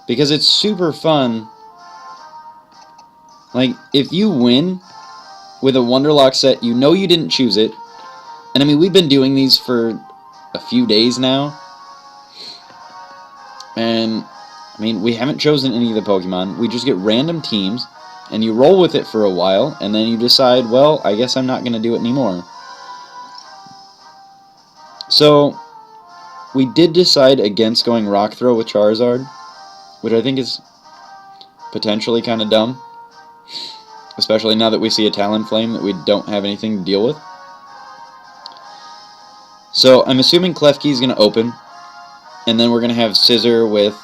because it's super fun. Like, if you win with a Wonderlock set, you know you didn't choose it. And I mean, we've been doing these for a few days now. And, I mean, we haven't chosen any of the Pokemon. We just get random teams, and you roll with it for a while, and then you decide, well, I guess I'm not going to do it anymore. So, we did decide against going Rock Throw with Charizard, which I think is potentially kind of dumb. Especially now that we see a Talonflame that we don't have anything to deal with. So, I'm assuming Klefki is going to open, and then we're going to have Scissor with,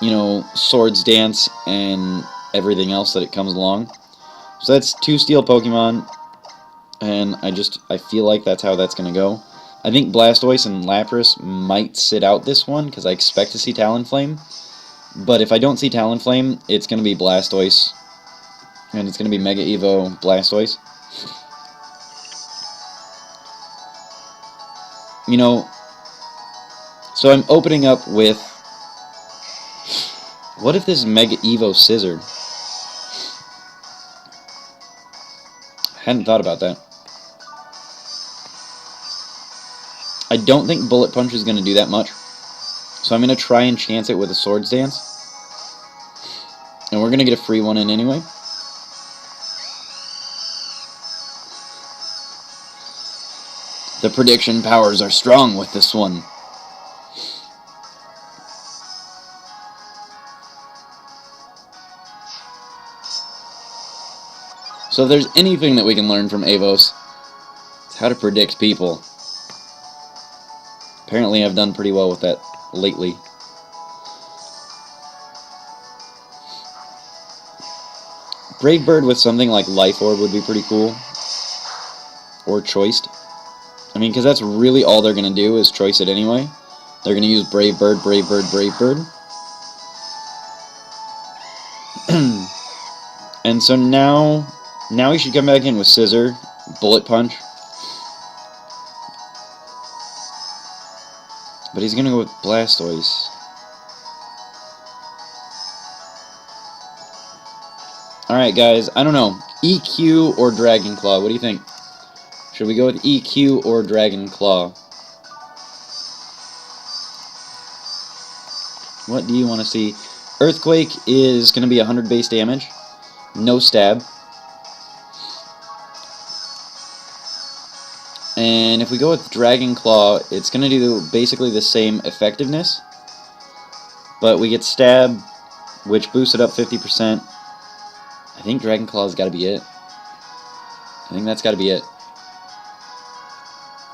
you know, Swords Dance and everything else that it comes along. So that's 2 Steel Pokemon, and I feel like that's how that's going to go. I think Blastoise and Lapras might sit out this one, because I expect to see Talonflame. But if I don't see Talonflame, it's going to be Blastoise, and it's going to be Mega Evo Blastoise. You know, so I'm opening up with, what if this is Mega Evo Scissor? I hadn't thought about that. I don't think Bullet Punch is going to do that much, so I'm going to try and chance it with a Swords Dance. And we're going to get a free one in anyway. The prediction powers are strong with this one. So if there's anything that we can learn from Avos, it's how to predict people. Apparently I've done pretty well with that lately. Brave Bird with something like Life Orb would be pretty cool. Or Choiced. I mean, because that's really all they're going to do is choice it anyway. They're going to use Brave Bird, Brave Bird, Brave Bird. And so now he should come back in with Scissor, Bullet Punch. But he's going to go with Blastoise. Alright guys, I don't know. EQ or Dragon Claw, what do you think? Should we go with EQ or Dragon Claw? What do you want to see? Earthquake is going to be 100 base damage. No stab. And if we go with Dragon Claw, it's going to do basically the same effectiveness. But we get stab, which boosts it up 50%. I think Dragon Claw's got to be it. I think that's got to be it.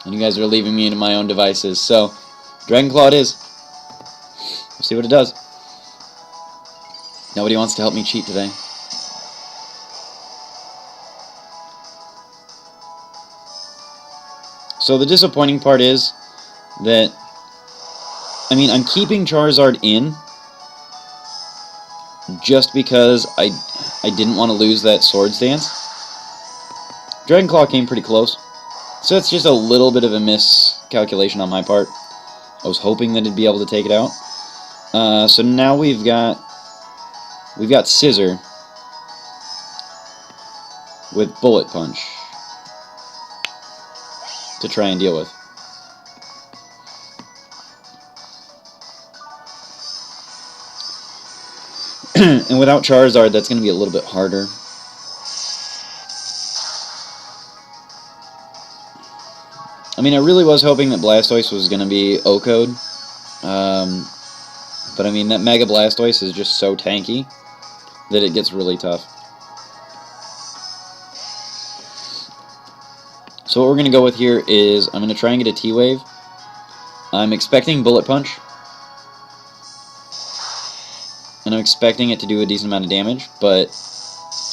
And you guys are leaving me to my own devices. So, Dragon Claw it is. We'll see what it does. Nobody wants to help me cheat today. So the disappointing part is that, I mean, I'm keeping Charizard in just because I didn't want to lose that Swords Dance. Dragon Claw came pretty close. So it's just a little bit of a miscalculation on my part. I was hoping that it'd be able to take it out. So now we've got Scissor with Bullet Punch to try and deal with. And without Charizard, that's going to be a little bit harder. I mean, I really was hoping that Blastoise was going to be O-Code. But I mean, that Mega Blastoise is just so tanky that it gets really tough. So what we're going to go with here is I'm going to try and get a T-Wave. I'm expecting Bullet Punch. And I'm expecting it to do a decent amount of damage, but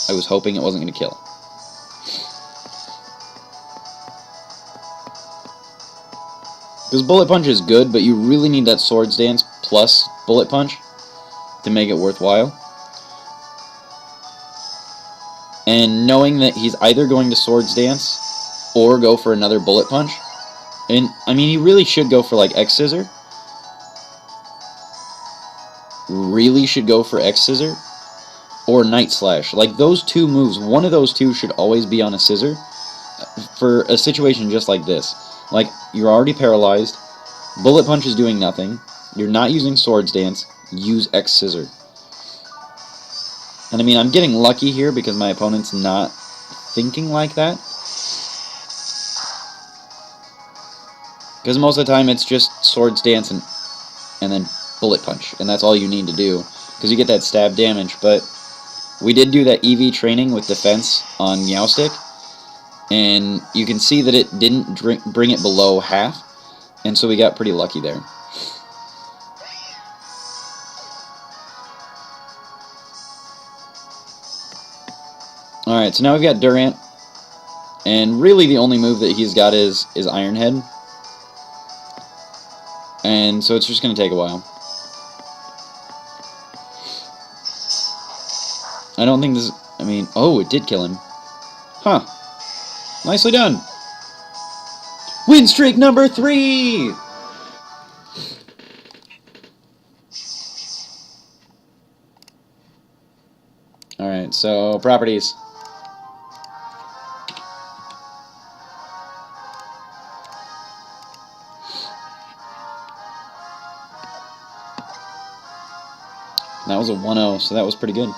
I was hoping it wasn't going to kill. Because Bullet Punch is good, but you really need that Swords Dance plus Bullet Punch to make it worthwhile. And knowing that he's either going to Swords Dance or go for another Bullet Punch, and I mean, he really should go for like X Scissor, really should go for X Scissor or Night Slash. Like, those two moves, one of those two should always be on a Scissor for a situation just like this. Like, you're already paralyzed, Bullet Punch is doing nothing, you're not using Swords Dance, use X Scissor. And I mean, I'm getting lucky here because my opponent's not thinking like that. Because most of the time it's just Swords Dance and then Bullet Punch, and that's all you need to do, because you get that stab damage. But we did do that EV training with defense on Meowstic, and you can see that it didn't bring it below half, and so we got pretty lucky there. Alright, so now we've got Durant, and really the only move that he's got is Iron Head, and so it's just going to take a while. I don't think this... I mean... Oh, it did kill him. Huh. Nicely done. Win streak number 3! Alright, so properties. That was a 1-0, so that was pretty good.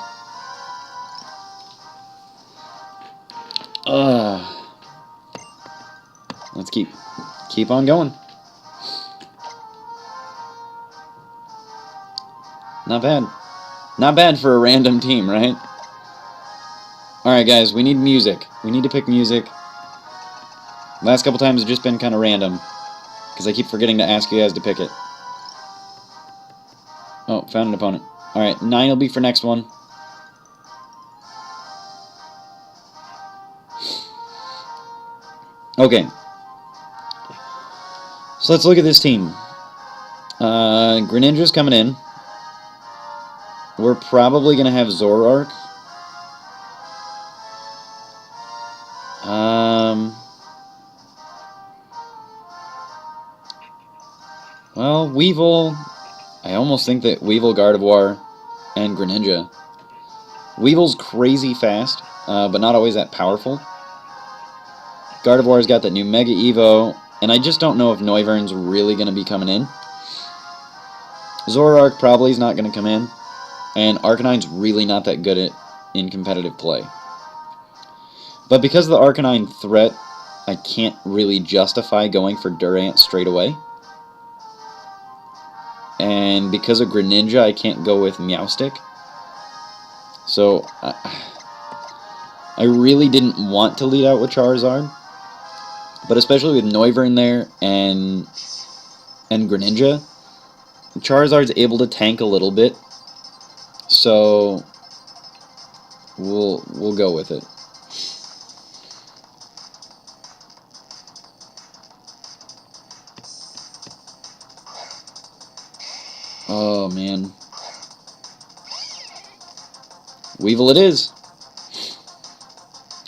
Let's keep on going. Not bad. Not bad for a random team, right? Alright guys, we need music. We need to pick music. Last couple times it's just been kind of random, because I keep forgetting to ask you guys to pick it. Oh, found an opponent. Alright, 9 will be for next one. Okay. So let's look at this team. Greninja's coming in. We're probably going to have Zoroark. Well, Weevil... I almost think that Weevil, Gardevoir, and Greninja. Weevil's crazy fast, but not always that powerful. Gardevoir's got that new Mega Evo, and I just don't know if Noivern's really going to be coming in. Zoroark probably is not going to come in, and Arcanine's really not that good in competitive play. But because of the Arcanine threat, I can't really justify going for Durant straight away. And because of Greninja, I can't go with Meowstic. So, I really didn't want to lead out with Charizard. But especially with Noivern there and Greninja, Charizard's able to tank a little bit. So, we'll go with it. Oh, man. Weevil it is.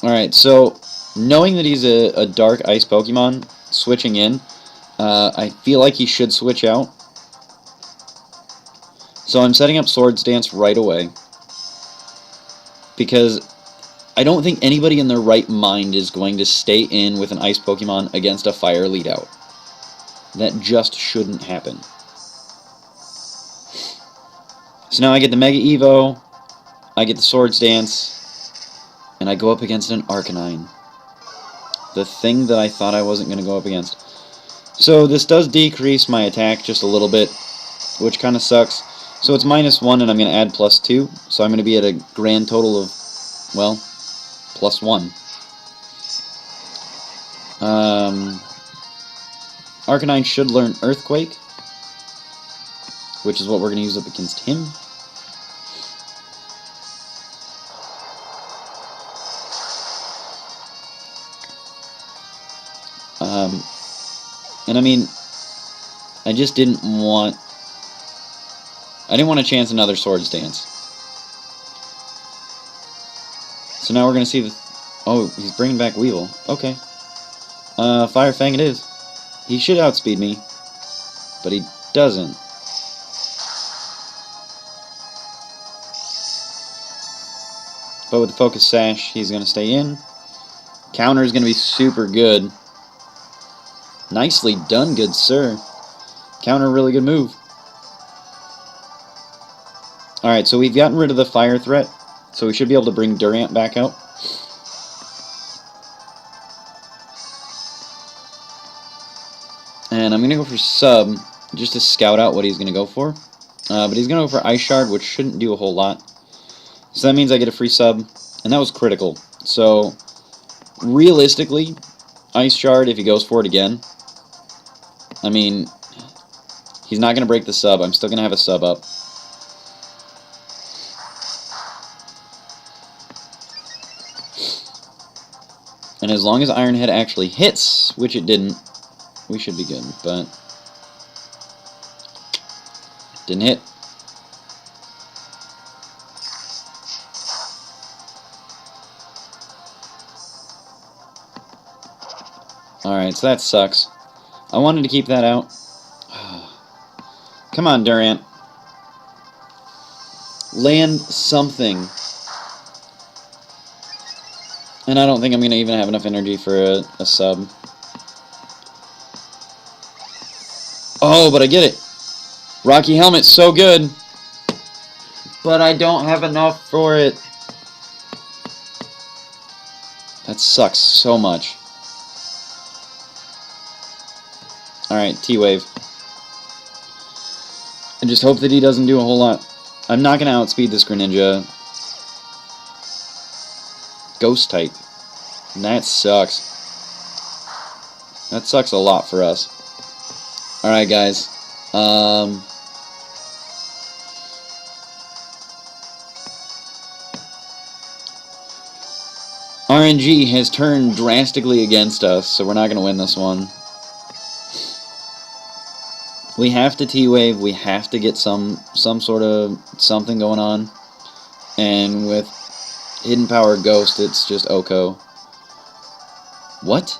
Alright, so, knowing that he's a Dark Ice Pokemon, switching in, I feel like he should switch out. So I'm setting up Swords Dance right away. Because I don't think anybody in their right mind is going to stay in with an Ice Pokemon against a Fire lead out. That just shouldn't happen. So now I get the Mega Evo, I get the Swords Dance, and I go up against an Arcanine. The thing that I thought I wasn't going to go up against. So this does decrease my attack just a little bit, which kind of sucks. So it's -1 and I'm going to add +2, so I'm going to be at a grand total of, well, +1. Arcanine should learn Earthquake, which is what we're going to use up against him. And I mean, I just didn't want... I didn't want to chance another Swords Dance. So now we're going to see the... Oh, he's bringing back Weevil. Okay. Fire Fang it is. He should outspeed me, but he doesn't. But with the Focus Sash, he's going to stay in. Counter is going to be super good. Nicely done, good sir. Counter, really good move. Alright, so we've gotten rid of the fire threat, so we should be able to bring Durant back out. And I'm going to go for sub, just to scout out what he's going to go for. But he's going to go for Ice Shard, which shouldn't do a whole lot. So that means I get a free sub, and that was critical. So, realistically, Ice Shard, if he goes for it again, I mean, he's not going to break the sub. I'm still going to have a sub up. And as long as Iron Head actually hits, which it didn't, we should be good, but didn't hit. Alright, so that sucks. I wanted to keep that out. Come on, Durant. Land something. And I don't think I'm going to even have enough energy for a sub. Oh, but I get it. Rocky Helmet's so good. But I don't have enough for it. That sucks so much. Alright, T-Wave. I just hope that he doesn't do a whole lot. I'm not going to outspeed this Greninja. Ghost type. And that sucks. That sucks a lot for us. Alright, guys. RNG has turned drastically against us, so we're not going to win this one. We have to T-Wave. We have to get some sort of something going on. And with Hidden Power Ghost, it's just Oko. What?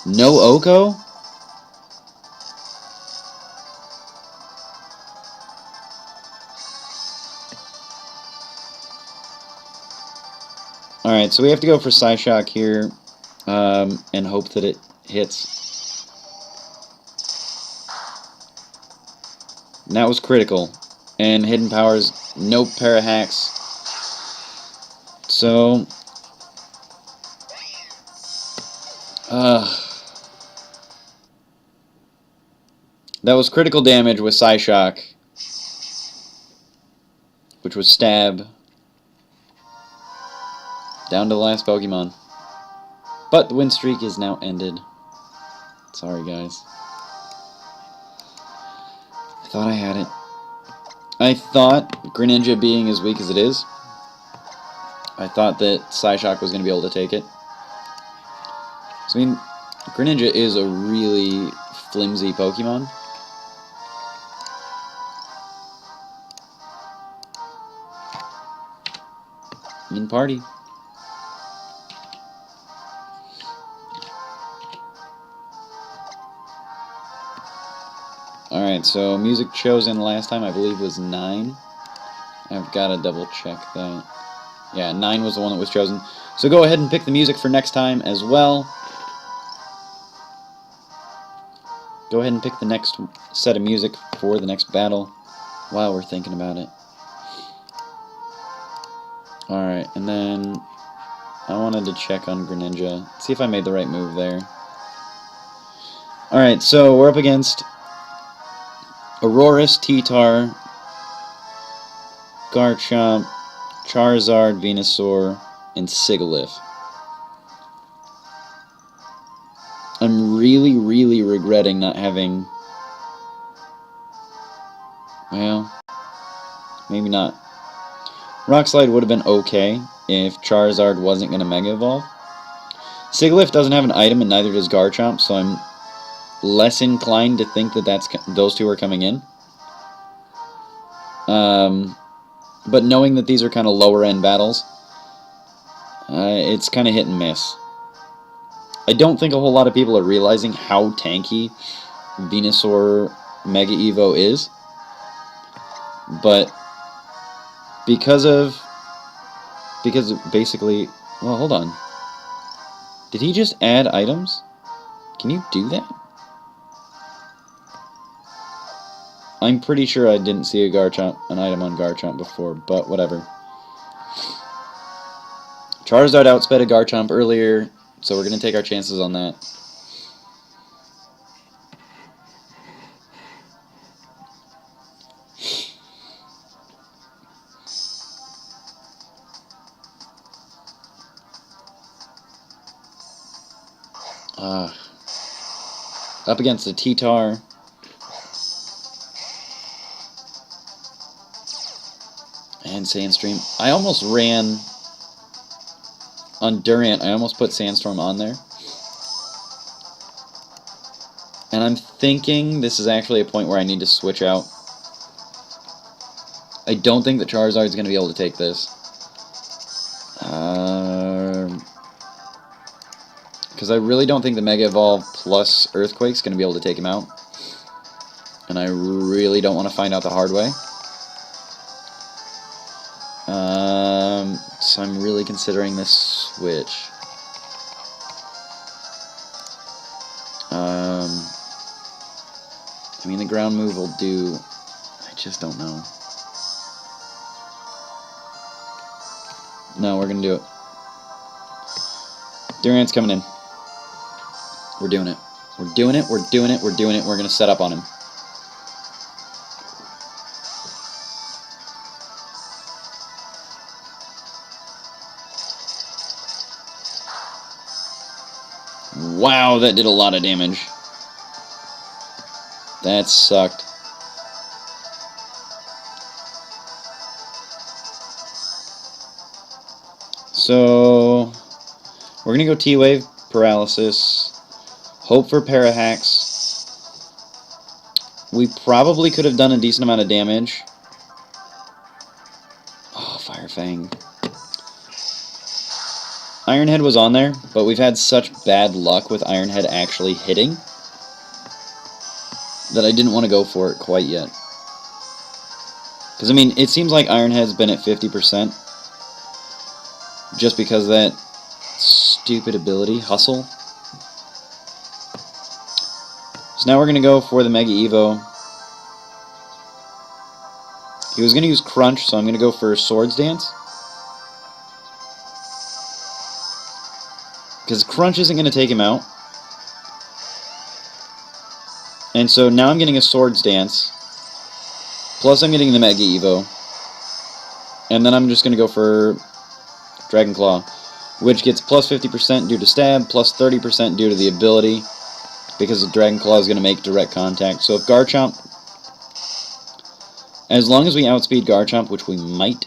No Oko? Alright, so we have to go for Psyshock here, and hope that it hits. And that was critical. And Hidden Powers, no Parahacks. So, that was critical damage with Psyshock, which was Stab. Down to the last Pokemon. But the win streak is now ended. Sorry, guys. I thought I had it. I thought, Greninja being as weak as it is, I thought that Psyshock was going to be able to take it. So, I mean, Greninja is a really flimsy Pokemon. In party. Alright, so music chosen last time I believe was 9. I've got to double check that. Yeah, 9 was the one that was chosen. So go ahead and pick the music for next time as well. Go ahead and pick the next set of music for the next battle while we're thinking about it. Alright, and then I wanted to check on Greninja. See if I made the right move there. Alright, so we're up against Aurorus, T-Tar, Garchomp, Charizard, Venusaur, and Sigilyph. I'm really, really regretting not having... Well, maybe not. Rock Slide would have been okay if Charizard wasn't going to Mega Evolve. Sigilyph doesn't have an item, and neither does Garchomp, so I'm less inclined to think that those two are coming in. But knowing that these are kind of lower end battles, it's kind of hit and miss. I don't think a whole lot of people are realizing how tanky Venusaur Mega Evo is. But because of Because basically... Well, hold on. Did he just add items? Can you do that? I'm pretty sure I didn't see an item on Garchomp before, but whatever. Charizard outsped a Garchomp earlier, so we're going to take our chances on that. Up against the T-Tar. And Sandstream. I almost ran on Durant. I almost put Sandstorm on there. And I'm thinking this is actually a point where I need to switch out. I don't think that Charizard is going to be able to take this. Because I really don't think the Mega Evolve plus Earthquake is going to be able to take him out. And I really don't want to find out the hard way. So I'm really considering this switch. I mean, the ground move will do. I just don't know. No, we're going to do it. Durant's coming in. We're doing it. We're doing it. We're doing it. We're doing it. We're going to set up on him. Wow, that did a lot of damage. That sucked. So, we're going to go T-Wave, Paralysis, hope for Parahacks. We probably could have done a decent amount of damage. Oh, Fire Fang. Iron Head was on there, but we've had such bad luck with Iron Head actually hitting that I didn't want to go for it quite yet. Because, I mean, it seems like Iron Head's been at 50%. Just because of that stupid ability, Hustle. So now we're going to go for the Mega Evo. He was going to use Crunch, so I'm going to go for Swords Dance. Because Crunch isn't going to take him out. And so now I'm getting a Swords Dance. Plus I'm getting the Mega Evo. And then I'm just going to go for Dragon Claw, which gets plus 50% due to stab, plus 30% due to the ability, because the Dragon Claw is going to make direct contact. So if Garchomp, as long as we outspeed Garchomp, which we might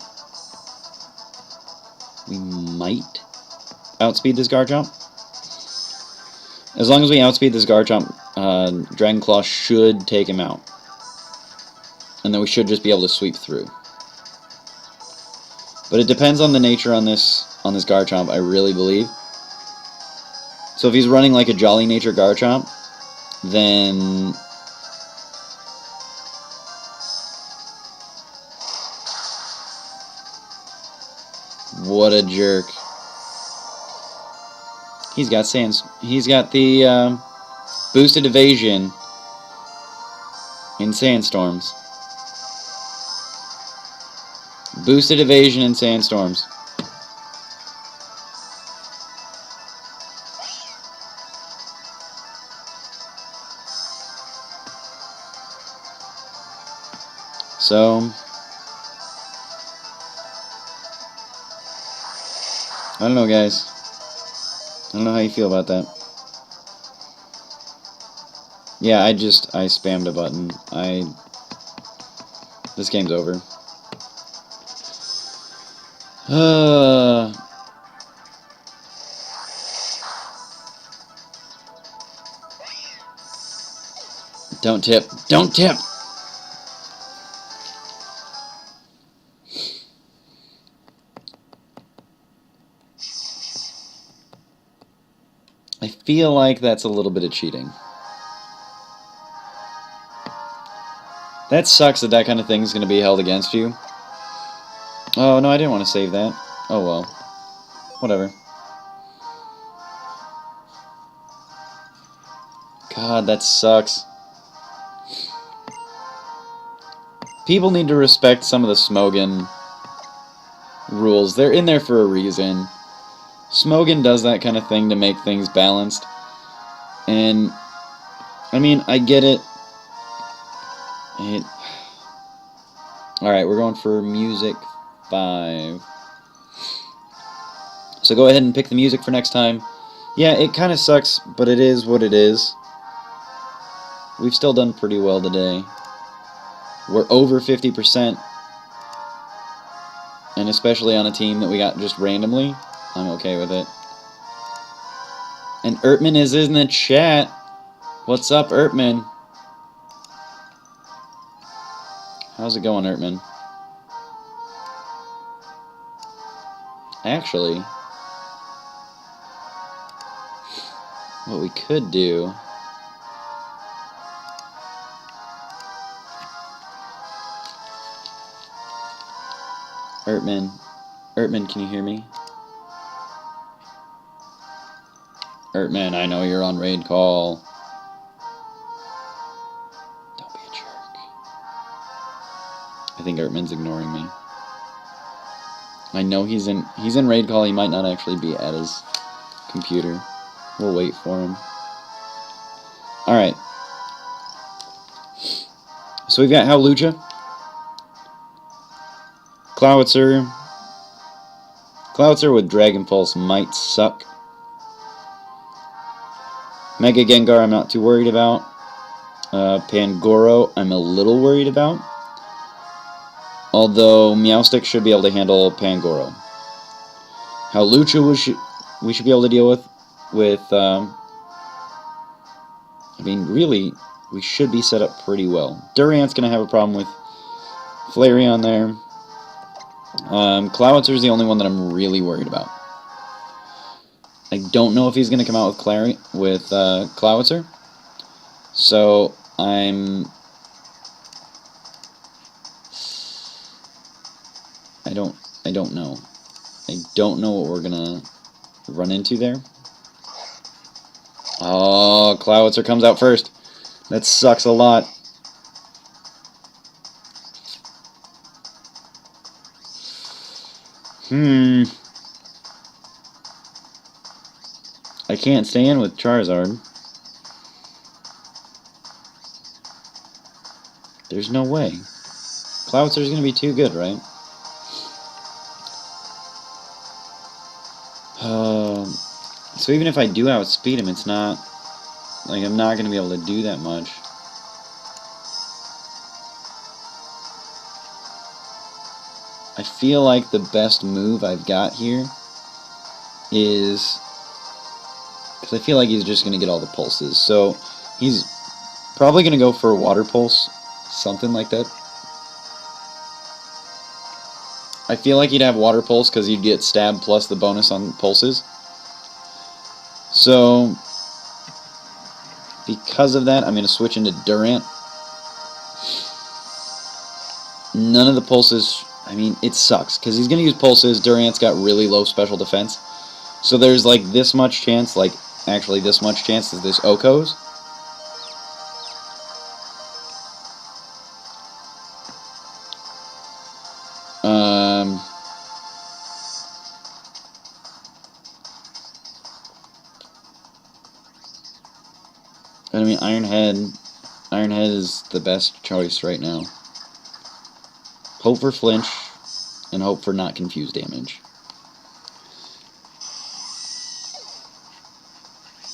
outspeed this Garchomp. As long as we outspeed this Garchomp, Dragon Claw should take him out. And then we should just be able to sweep through. But it depends on the nature on this Garchomp, I really believe. So if he's running like a Jolly Nature Garchomp, then what a jerk. He's got the boosted evasion in Sandstorms. Boosted evasion in Sandstorms. So I don't know, guys. I don't know how you feel about that. Yeah, I spammed a button. This game's over. Don't tip. Don't tip! I feel like that's a little bit of cheating. That sucks that kind of thing is going to be held against you. Oh, no, I didn't want to save that. Oh well. Whatever. God, that sucks. People need to respect some of the Smogon rules. They're in there for a reason. Smogon does that kind of thing to make things balanced. And, I mean, I get it. Alright, we're going for music 5. So go ahead and pick the music for next time. Yeah, it kind of sucks, but it is what it is. We've still done pretty well today. We're over 50%. And especially on a team that we got just randomly, I'm okay with it. And Ertman is in the chat. What's up, Ertman? How's it going, Ertman? Actually, what we could do... Ertman, can you hear me? Ertman, I know you're on raid call. Don't be a jerk. I think Ertman's ignoring me. I know he's in raid call. He might not actually be at his computer. We'll wait for him. Alright. So we've got Howlucha, Clawitzer. Clawitzer with Dragon Pulse might suck. Mega Gengar I'm not too worried about. Pangoro I'm a little worried about. Although Meowstic should be able to handle Pangoro. Howlucha we should be able to deal with I mean, really, we should be set up pretty well. Durant's going to have a problem with Flareon there. Clawitzer's the only one that I'm really worried about. I don't know if he's going to come out with Clawitzer. So, I don't know. I don't know what we're going to run into there. Oh, Clawitzer comes out first. That sucks a lot. I can't stay in with Charizard. There's no way. Clawitzer's going to be too good, right? So even if I do outspeed him, it's not... Like, I'm not going to be able to do that much. I feel like the best move I've got here is... Because I feel like he's just going to get all the pulses. So, he's probably going to go for a water pulse. Something like that. I feel like he'd have water pulse because you'd get stab plus the bonus on pulses. So, because of that, I'm going to switch into Durant. None of the pulses, I mean, it sucks, because he's going to use pulses. Durant's got really low special defense. So there's like this much chance, like actually this much chance that this Oko's. I mean, Iron Head is the best choice right now. Hope for flinch, and hope for not confuse damage.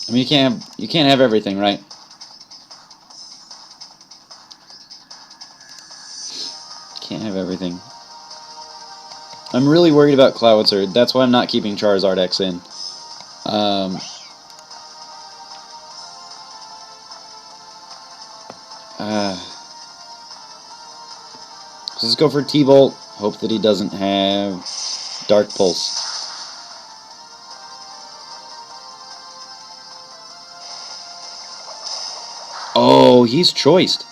I mean, you can't have everything, right? Can't have everything. I'm really worried about Clawitzer. That's why I'm not keeping Charizard X in. So let's go for T-Bolt. Hope that he doesn't have Dark Pulse. Oh, he's choiced.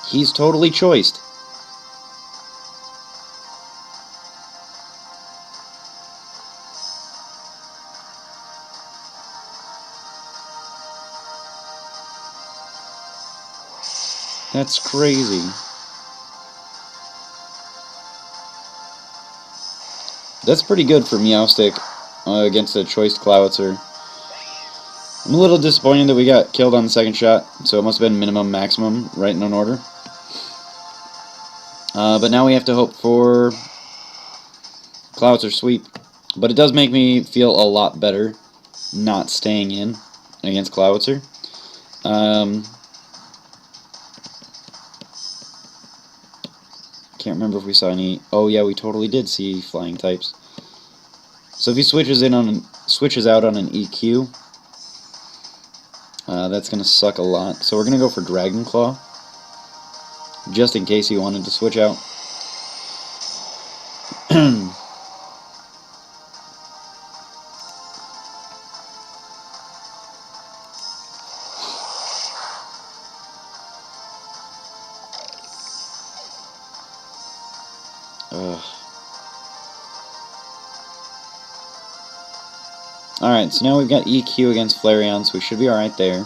He's totally choiced. That's crazy. That's pretty good for Meowstic against a choiced Clowitzer. I'm a little disappointed that we got killed on the second shot, so it must have been minimum, maximum, right in an order. But now we have to hope for Clowitzer sweep. But it does make me feel a lot better not staying in against Clowitzer. Can't remember if we saw any... Oh yeah, we totally did see flying types. So if he switches out on an EQ, that's going to suck a lot. So we're going to go for Dragon Claw, just in case he wanted to switch out. Alright, so now we've got EQ against Flareon, so we should be alright there.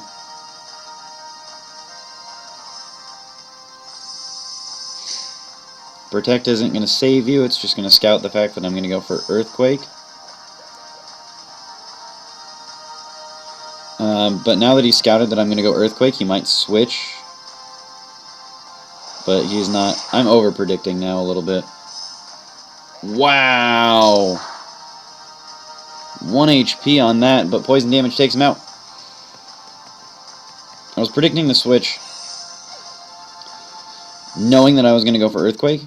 Protect isn't going to save you, it's just going to scout the fact that I'm going to go for Earthquake. But now that he's scouted that I'm going to go Earthquake, he might switch. But he's not. I'm over-predicting now a little bit. Wow! 1 HP on that, but poison damage takes him out. I was predicting the switch, knowing that I was going to go for Earthquake.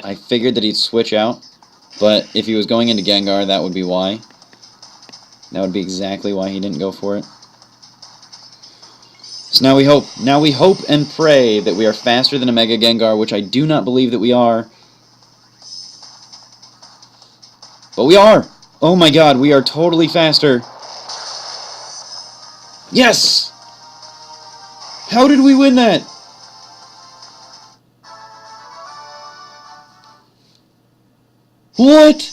I figured that he'd switch out, but if he was going into Gengar, that would be why. That would be exactly why he didn't go for it. So now we hope. Now we hope and pray that we are faster than a Mega Gengar, which I do not believe that we are. But we are! Oh my god, we are totally faster. Yes! How did we win that? What?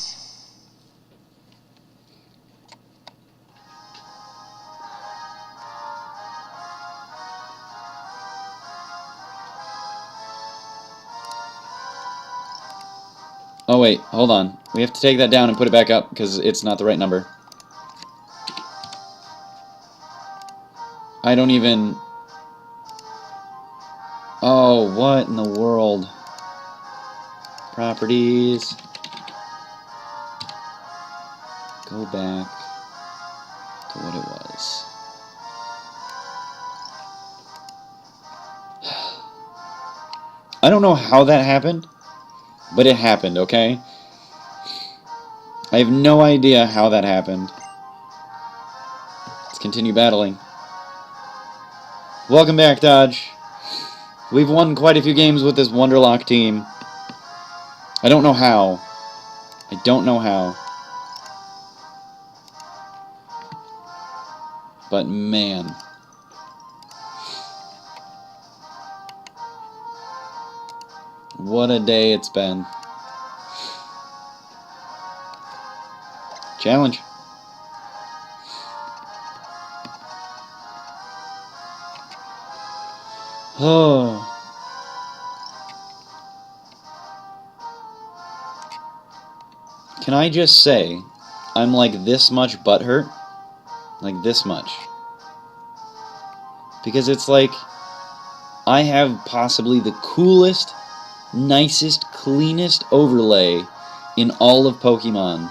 Oh wait, hold on. We have to take that down and put it back up because it's not the right number. I don't even... Oh, what in the world? Properties. Go back to what it was. I don't know how that happened, but it happened, okay? I have no idea how that happened. Let's continue battling. Welcome back, Dodge. We've won quite a few games with this Wonderlock team. I don't know how. I don't know how. But man. What a day it's been. Challenge. Oh. Can I just say, I'm like this much butthurt? Like this much. Because it's like, I have possibly the coolest, nicest, cleanest overlay in all of Pokemon.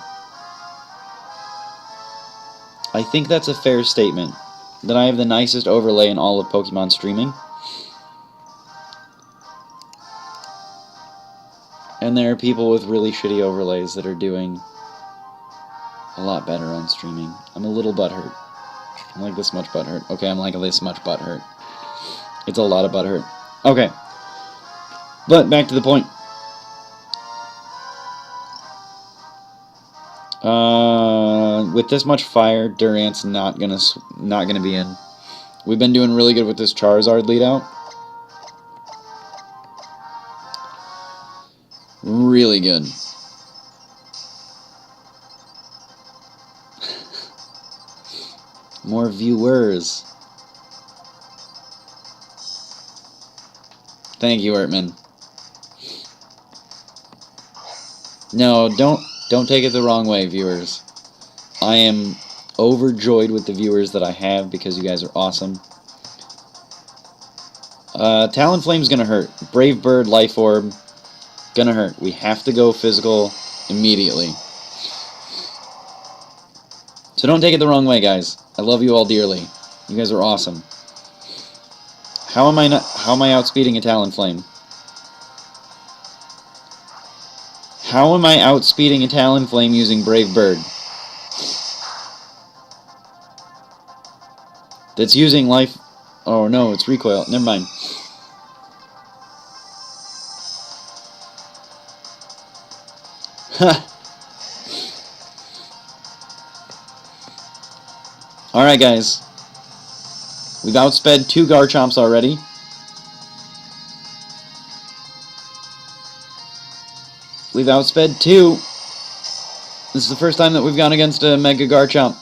I think that's a fair statement, that I have the nicest overlay in all of Pokemon streaming. And there are people with really shitty overlays that are doing a lot better on streaming. I'm a little butthurt. I'm like this much butthurt. Okay, I'm like this much butthurt. It's a lot of butthurt. Okay. But back to the point. With this much fire, Durant's not gonna be in. We've been doing really good with this Charizard lead out. Really good. More viewers. Thank you, Ertman. No, don't take it the wrong way, viewers. I am overjoyed with the viewers that I have because you guys are awesome. Talonflame's gonna hurt. Brave Bird, Life Orb, gonna hurt. We have to go physical immediately. So don't take it the wrong way, guys. I love you all dearly. You guys are awesome. How am I outspeeding a Talonflame? How am I outspeeding a Talonflame using Brave Bird? That's using life... Oh no, it's recoil. Never mind. Ha! Alright, guys. We've outsped 2 Garchomps already. We've outsped 2. This is the first time that we've gone against a Mega Garchomp.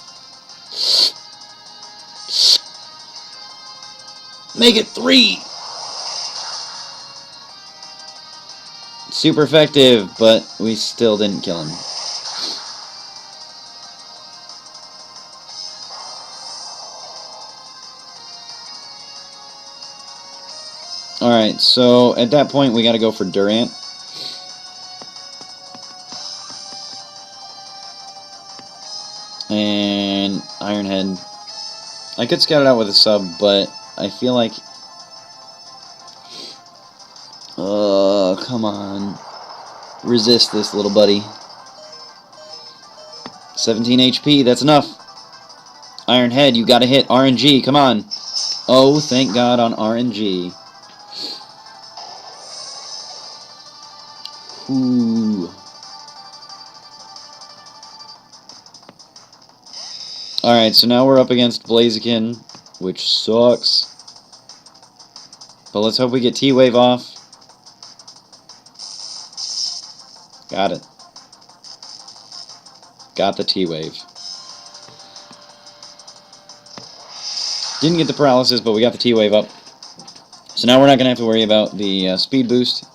Make it 3! Super effective, but we still didn't kill him. Alright, so at that point we gotta go for Durant. And Ironhead. I could scout it out with a sub, but I feel like... come on. Resist this, little buddy. 17 HP, that's enough. Ironhead, you gotta hit RNG, come on. Oh, thank God on RNG. Ooh. Alright, so now we're up against Blaziken, which sucks. But let's hope we get T-Wave off. Got it. Got the T-Wave. Didn't get the paralysis, but we got the T-Wave up. So now we're not going to have to worry about the speed boost.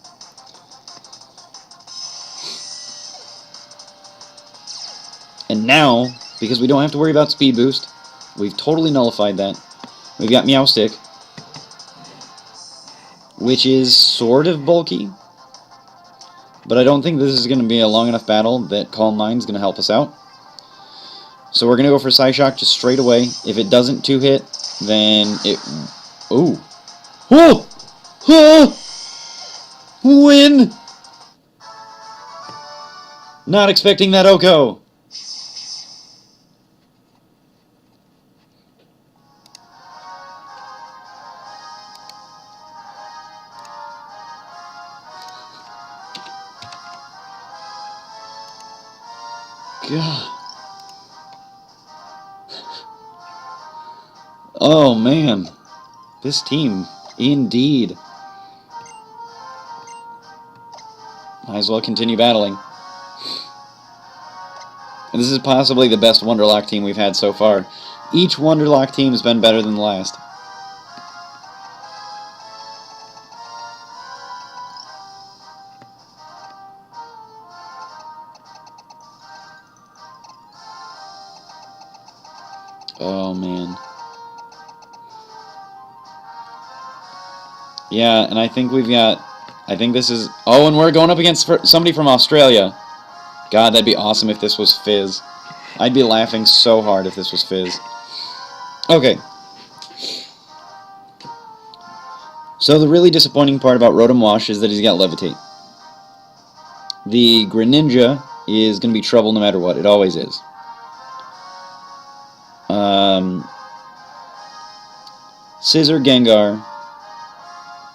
And now, because we don't have to worry about speed boost, we've totally nullified that. We've got Meowstic, which is sort of bulky. But I don't think this is going to be a long enough battle that Calm Mind's going to help us out. So we're going to go for Psyshock just straight away. If it doesn't 2-hit, then it... Ooh. Whoa! Oh! Win! Not expecting that Oko. God. Oh man, this team, indeed. Might as well continue battling. And this is possibly the best Wonderlock team we've had so far. Each Wonderlock team has been better than the last. Oh, man. Yeah, and I think we've got... I think this is... Oh, and we're going up against somebody from Australia. God, that'd be awesome if this was Fizz. I'd be laughing so hard if this was Fizz. Okay. So the really disappointing part about Rotom Wash is that he's got Levitate. The Greninja is going to be trouble no matter what. It always is. Scizor, Gengar,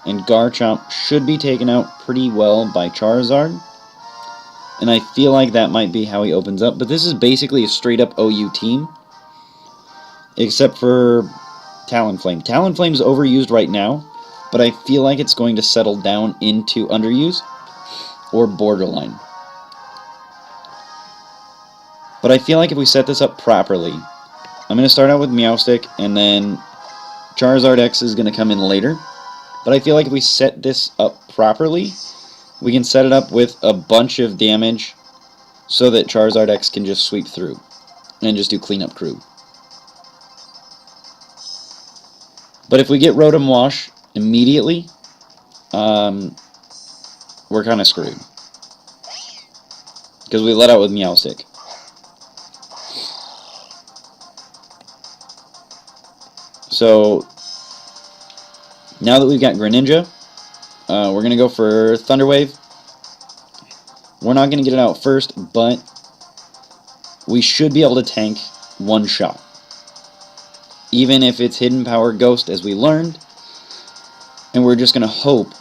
and Garchomp should be taken out pretty well by Charizard. And I feel like that might be how he opens up. But this is basically a straight-up OU team. Except for Talonflame. Talonflame's overused right now, but I feel like it's going to settle down into underuse or borderline. But I feel like if we set this up properly, I'm going to start out with Meowstic, and then Charizard X is going to come in later. But I feel like if we set this up properly, we can set it up with a bunch of damage so that Charizard X can just sweep through and just do cleanup crew. But if we get Rotom Wash immediately, we're kind of screwed. Because we let out with Meowstic. So, now that we've got Greninja, we're going to go for Thunder Wave. We're not going to get it out first, but we should be able to tank one shot. Even if it's Hidden Power Ghost, as we learned. And we're just going to hope,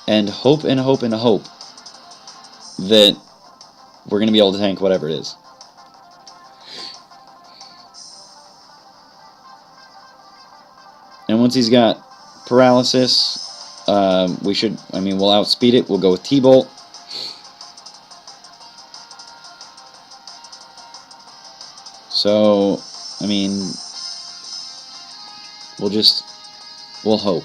and hope, and hope, and hope that we're going to be able to tank whatever it is. And once he's got Paralysis, we should, we'll outspeed it. We'll go with T-Bolt. So, we'll hope.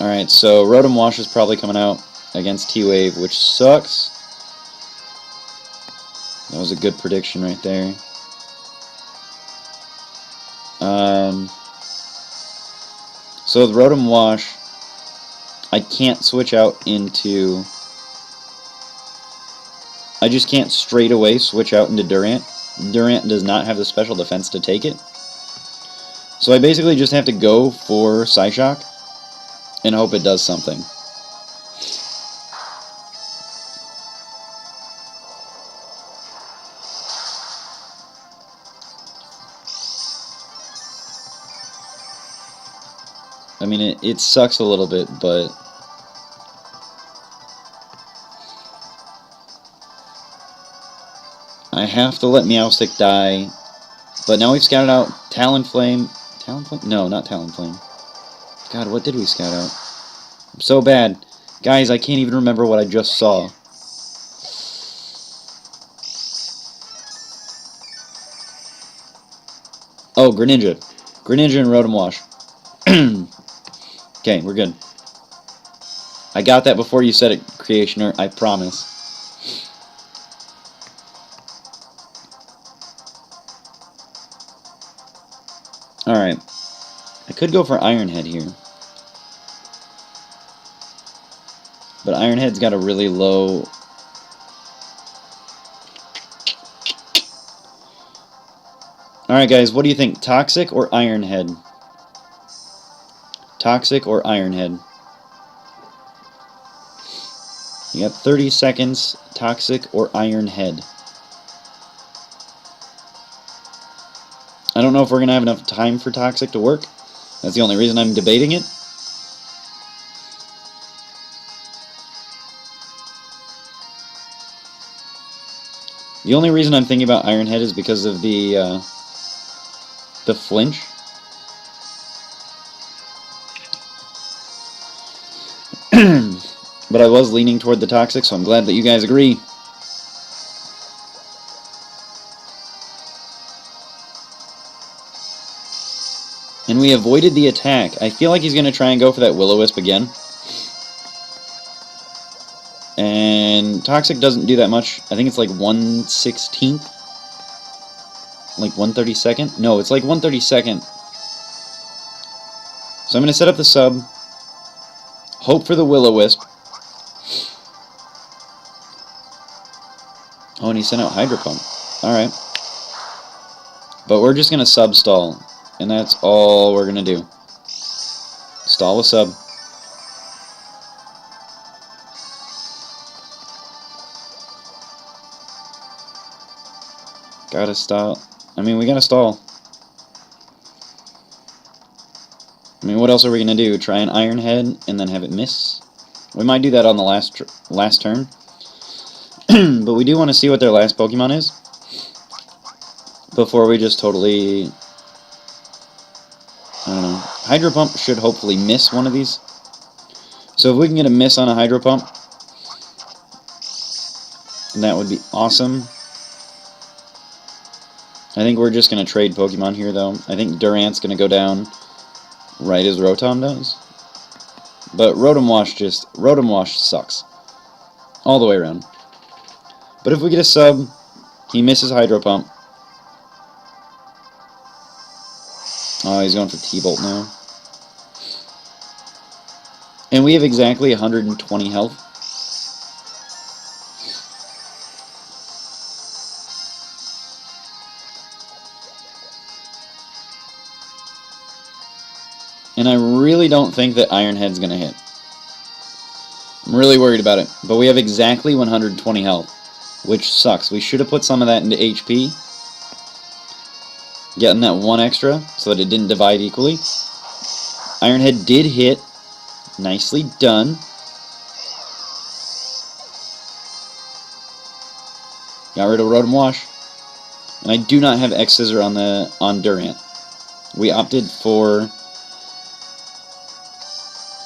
Alright, so Rotom Wash is probably coming out against T-Wave, which sucks. That was a good prediction right there. So with Rotom Wash, I can't switch out into... I just can't straight away switch out into Durant. Durant does not have the special defense to take it. So I basically just have to go for Psyshock and hope it does something. It sucks a little bit, but I have to let Meowstic die. But now we've scouted out Talonflame. Talonflame? No, not Talonflame. God, what did we scout out? I'm so bad. Guys, I can't even remember what I just saw. Oh, Greninja. Greninja and Rotom Wash. Okay, we're good. I got that before you said it, Creationer, I promise. Alright. I could go for Iron Head here. But Iron Head's got a really low... Alright guys, what do you think? Toxic or Iron Head? Toxic or Iron Head? You got 30 seconds. Toxic or Iron Head? I don't know if we're going to have enough time for Toxic to work. That's the only reason I'm debating it. The only reason I'm thinking about Iron Head is because of the flinch. But I was leaning toward the Toxic, so I'm glad that you guys agree. And we avoided the attack. I feel like he's going to try and go for that Will-O-Wisp again. And Toxic doesn't do that much. I think it's like 1/16th. Like 1/32nd? No, it's like 1/32nd. So I'm going to set up the sub. Hope for the Will-O-Wisp. Oh, and he sent out Hydro Pump. Alright. But we're just going to sub-stall. And that's all we're going to do. Stall with sub. Gotta stall. We gotta stall. What else are we going to do? Try an Iron Head and then have it miss? We might do that on the last turn. But we do want to see what their last Pokemon is before we just totally... I don't know. Hydro Pump should hopefully miss one of these. So if we can get a miss on a Hydro Pump, that would be awesome. I think we're just going to trade Pokemon here, though. I think Durant's going to go down right as Rotom does. But Rotom Wash sucks. All the way around. But if we get a sub, he misses Hydro Pump. Oh, he's going for T-Bolt now. And we have exactly 120 health. And I really don't think that Iron Head's going to hit. I'm really worried about it. But we have exactly 120 health, which sucks. We should have put some of that into HP. Getting that one extra so that it didn't divide equally. Iron Head did hit. Nicely done. Got rid of Rotom Wash. And I do not have X-Scissor on Durant. We opted for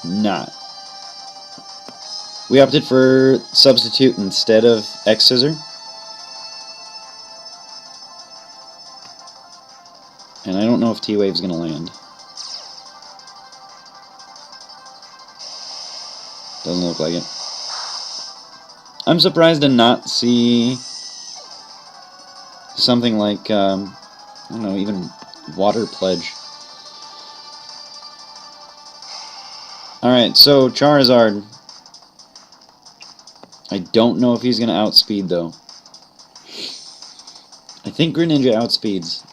not. We opted for Substitute instead of X-Scissor. And I don't know if T-Wave's going to land. Doesn't look like it. I'm surprised to not see something like, I don't know, even Water Pledge. Alright, so Charizard. I don't know if he's going to outspeed, though. I think Greninja outspeeds.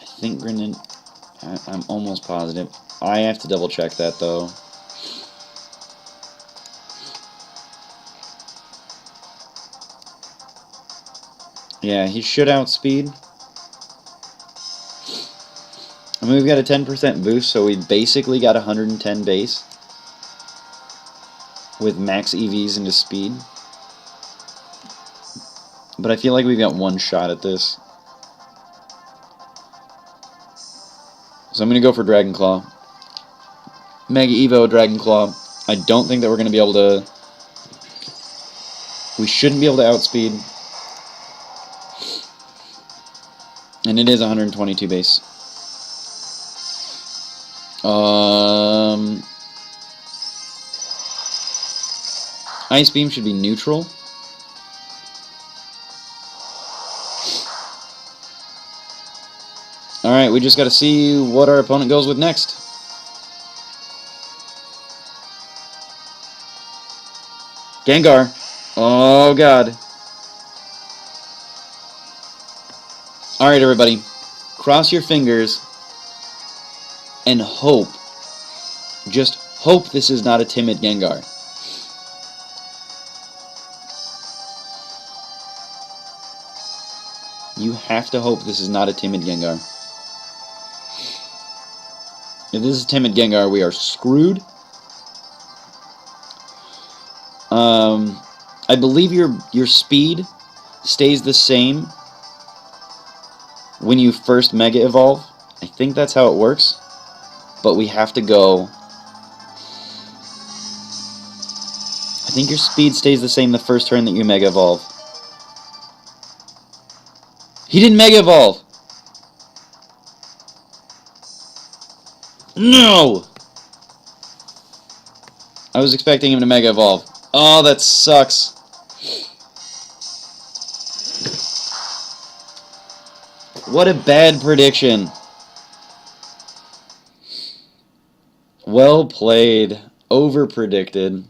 I think Greninja... I'm almost positive. I have to double check that, though. Yeah, he should outspeed. I mean, we've got a 10% boost, so we basically got 110 base. With max EVs into speed. But I feel like we've got one shot at this. So I'm going to go for Dragon Claw. Mega Evo Dragon Claw. I don't think that we're going to be able to... We shouldn't be able to outspeed. And it is 122 base. Ice Beam should be neutral. Alright, we just got to see what our opponent goes with next. Gengar. Oh, God. Alright, everybody. Cross your fingers and hope. Just hope this is not a timid Gengar. You have to hope this is not a timid Gengar. If this is timid Gengar, we are screwed. I believe your speed stays the same when you first Mega Evolve. I think that's how it works. But we have to go... I think your speed stays the same the first turn that you Mega Evolve. He didn't Mega Evolve! No! I was expecting him to Mega Evolve. Oh, that sucks. What a bad prediction. Well played. Over-predicted.